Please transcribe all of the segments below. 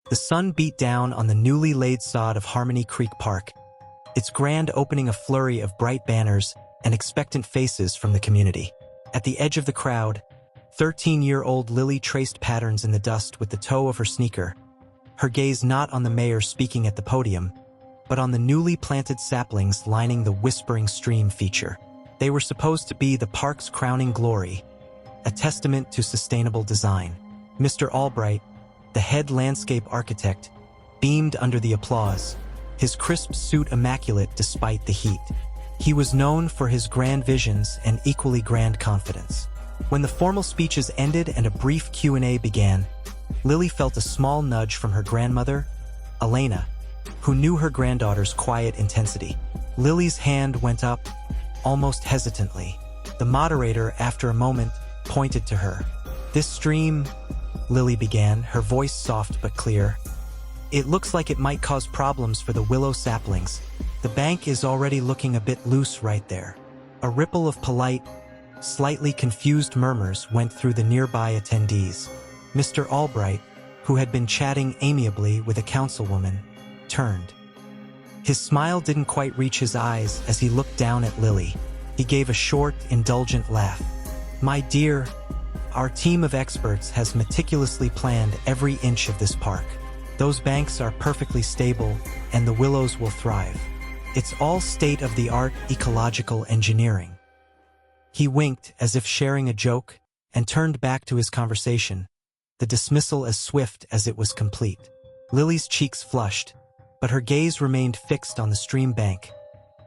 The sun beat down on the newly laid sod of Harmony Creek Park, its grand opening a flurry of bright banners and expectant faces from the community. At the edge of the crowd, 13-year-old Lily traced patterns in the dust with the toe of her sneaker, her gaze not on the mayor speaking at the podium, but on the newly planted saplings lining the Whispering Stream feature. They were supposed to be the park's crowning glory, a testament to sustainable design. Mr. Albright, the head landscape architect, beamed under the applause, his crisp suit immaculate despite the heat. He was known for his grand visions and equally grand confidence. When the formal speeches ended and a brief Q&A began, Lily felt a small nudge from her grandmother, Elena, who knew her granddaughter's quiet intensity. Lily's hand went up, almost hesitantly. The moderator, after a moment, pointed to her. "This stream," Lily began, her voice soft but clear. "It looks like it might cause problems for the willow saplings. The bank is already looking a bit loose right there." A ripple of polite, slightly confused murmurs went through the nearby attendees. Mr. Albright, who had been chatting amiably with a councilwoman, turned. His smile didn't quite reach his eyes as he looked down at Lily. He gave a short, indulgent laugh. "My dear, our team of experts has meticulously planned every inch of this park. Those banks are perfectly stable, and the willows will thrive. It's all state-of-the-art ecological engineering." He winked as if sharing a joke and turned back to his conversation, the dismissal as swift as it was complete. Lily's cheeks flushed, but her gaze remained fixed on the stream bank,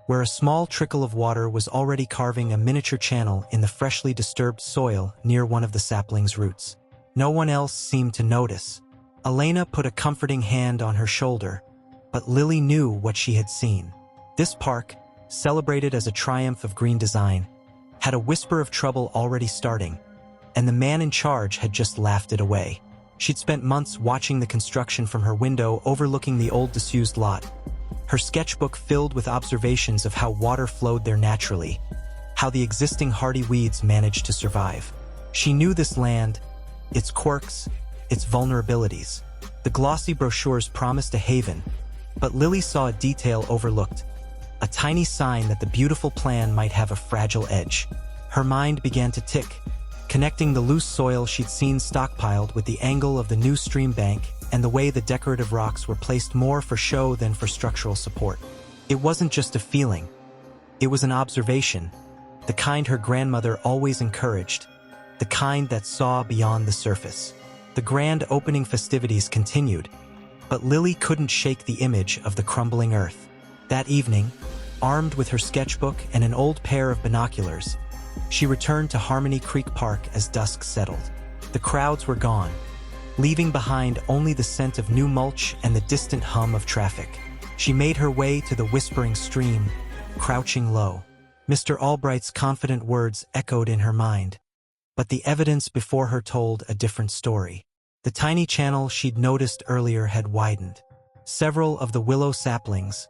where a small trickle of water was already carving a miniature channel in the freshly disturbed soil near one of the sapling's roots. No one else seemed to notice. Elena put a comforting hand on her shoulder, but Lily knew what she had seen. This park, celebrated as a triumph of green design, had a whisper of trouble already starting, and the man in charge had just laughed it away. She'd spent months watching the construction from her window overlooking the old disused lot, her sketchbook filled with observations of how water flowed there naturally, how the existing hardy weeds managed to survive. She knew this land, its quirks, its vulnerabilities. The glossy brochures promised a haven, but Lily saw a detail overlooked, a tiny sign that the beautiful plan might have a fragile edge. Her mind began to tick, connecting the loose soil she'd seen stockpiled with the angle of the new stream bank and the way the decorative rocks were placed more for show than for structural support. It wasn't just a feeling. It was an observation, the kind her grandmother always encouraged, the kind that saw beyond the surface. The grand opening festivities continued, but Lily couldn't shake the image of the crumbling earth. That evening, armed with her sketchbook and an old pair of binoculars, she returned to Harmony Creek Park as dusk settled. The crowds were gone, leaving behind only the scent of new mulch and the distant hum of traffic. She made her way to the Whispering Stream, crouching low. Mr. Albright's confident words echoed in her mind, but the evidence before her told a different story. The tiny channel she'd noticed earlier had widened. Several of the willow saplings,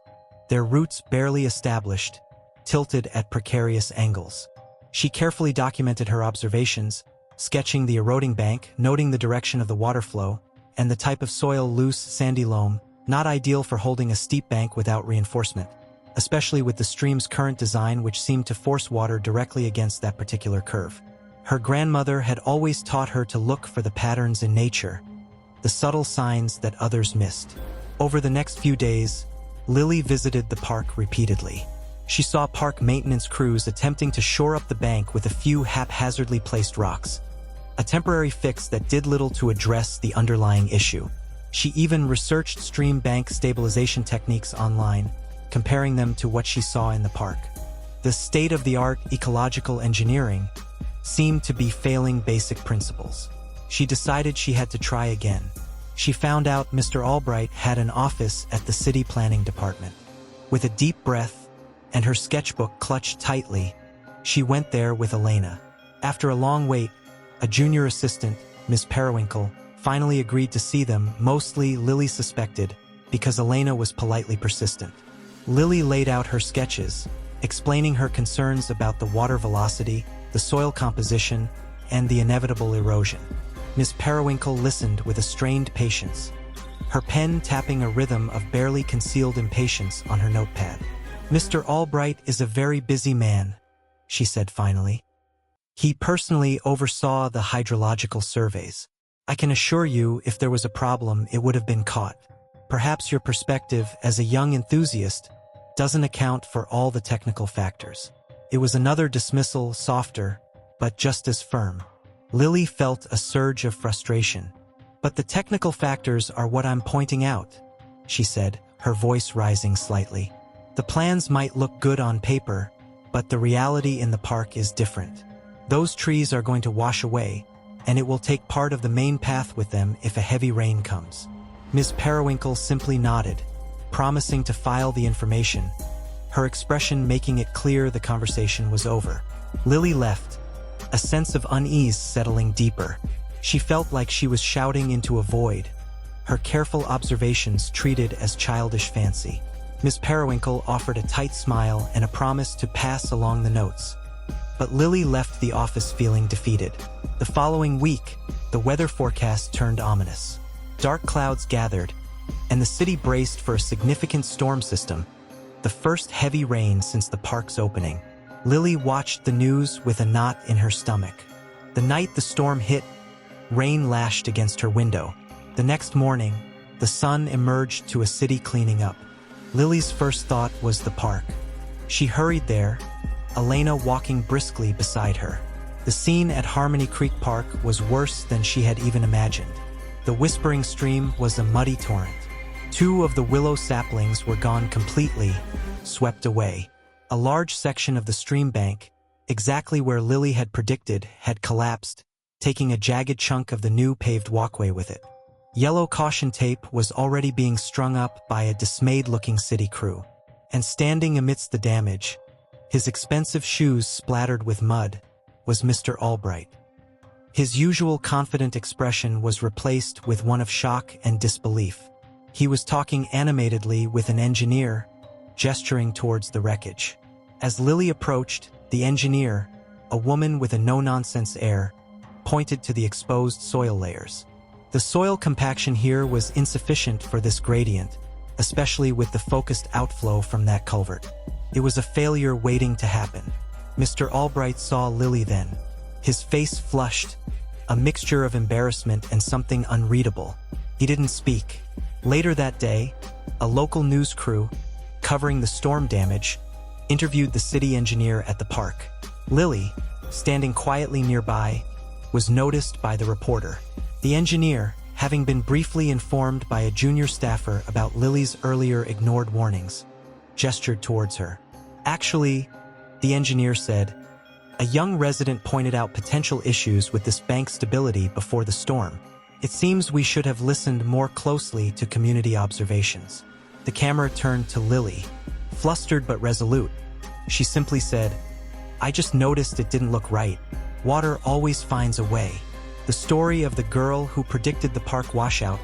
their roots barely established, tilted at precarious angles. She carefully documented her observations, sketching the eroding bank, noting the direction of the water flow, and the type of soil, loose, sandy loam, not ideal for holding a steep bank without reinforcement, especially with the stream's current design which seemed to force water directly against that particular curve. Her grandmother had always taught her to look for the patterns in nature, the subtle signs that others missed. Over the next few days, Lily visited the park repeatedly. She saw park maintenance crews attempting to shore up the bank with a few haphazardly placed rocks, a temporary fix that did little to address the underlying issue. She even researched stream bank stabilization techniques online, comparing them to what she saw in the park. The state-of-the-art ecological engineering seemed to be failing basic principles. She decided she had to try again. She found out Mr. Albright had an office at the city planning department. With a deep breath and her sketchbook clutched tightly, she went there with Elena. After a long wait, a junior assistant, Miss Periwinkle, finally agreed to see them, mostly Lily suspected, because Elena was politely persistent. Lily laid out her sketches, explaining her concerns about the water velocity, the soil composition, and the inevitable erosion. Miss Periwinkle listened with a strained patience, her pen tapping a rhythm of barely concealed impatience on her notepad. "Mr. Albright is a very busy man," she said finally. "He personally oversaw the hydrological surveys. I can assure you, if there was a problem, it would have been caught. Perhaps your perspective as a young enthusiast doesn't account for all the technical factors." It was another dismissal, softer, but just as firm. Lily felt a surge of frustration. "But the technical factors are what I'm pointing out," she said, her voice rising slightly. "The plans might look good on paper, but the reality in the park is different. Those trees are going to wash away, and it will take part of the main path with them if a heavy rain comes." Ms. Periwinkle simply nodded, promising to file the information, her expression making it clear the conversation was over. Lily left, a sense of unease settling deeper. She felt like she was shouting into a void, her careful observations treated as childish fancy. Ms. Periwinkle offered a tight smile and a promise to pass along the notes. But Lily left the office feeling defeated. The following week, the weather forecast turned ominous. Dark clouds gathered, and the city braced for a significant storm system, the first heavy rain since the park's opening. Lily watched the news with a knot in her stomach. The night the storm hit, rain lashed against her window. The next morning, the sun emerged to a city cleaning up. Lily's first thought was the park. She hurried there, Elena walking briskly beside her. The scene at Harmony Creek Park was worse than she had even imagined. The whispering stream was a muddy torrent. 2 of the willow saplings were gone completely, swept away. A large section of the stream bank, exactly where Lily had predicted, had collapsed, taking a jagged chunk of the new paved walkway with it. Yellow caution tape was already being strung up by a dismayed-looking city crew. And standing amidst the damage, his expensive shoes splattered with mud, was Mr. Albright. His usual confident expression was replaced with one of shock and disbelief. He was talking animatedly with an engineer, gesturing towards the wreckage. As Lily approached, the engineer, a woman with a no-nonsense air, pointed to the exposed soil layers. The soil compaction here was insufficient for this gradient, especially with the focused outflow from that culvert. It was a failure waiting to happen. Mr. Albright saw Lily then. His face flushed, a mixture of embarrassment and something unreadable. He didn't speak. Later that day, a local news crew, covering the storm damage, interviewed the city engineer at the park. Lily, standing quietly nearby, was noticed by the reporter. The engineer, having been briefly informed by a junior staffer about Lily's earlier ignored warnings, gestured towards her. "Actually," the engineer said, "a young resident pointed out potential issues with this bank stability before the storm. It seems we should have listened more closely to community observations." The camera turned to Lily, flustered but resolute. She simply said, "I just noticed it didn't look right. Water always finds a way." The story of the girl who predicted the park washout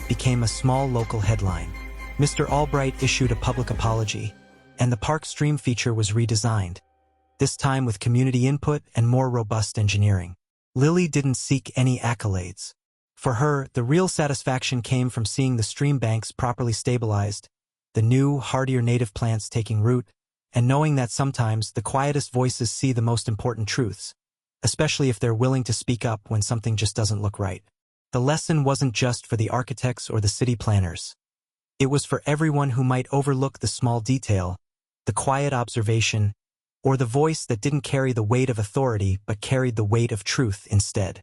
became a small local headline. Mr. Albright issued a public apology, and the park stream feature was redesigned, this time with community input and more robust engineering. Lily didn't seek any accolades. For her, the real satisfaction came from seeing the stream banks properly stabilized, the new, hardier native plants taking root, and knowing that sometimes the quietest voices see the most important truths, especially if they're willing to speak up when something just doesn't look right. The lesson wasn't just for the architects or the city planners. It was for everyone who might overlook the small detail, the quiet observation, or the voice that didn't carry the weight of authority but carried the weight of truth instead.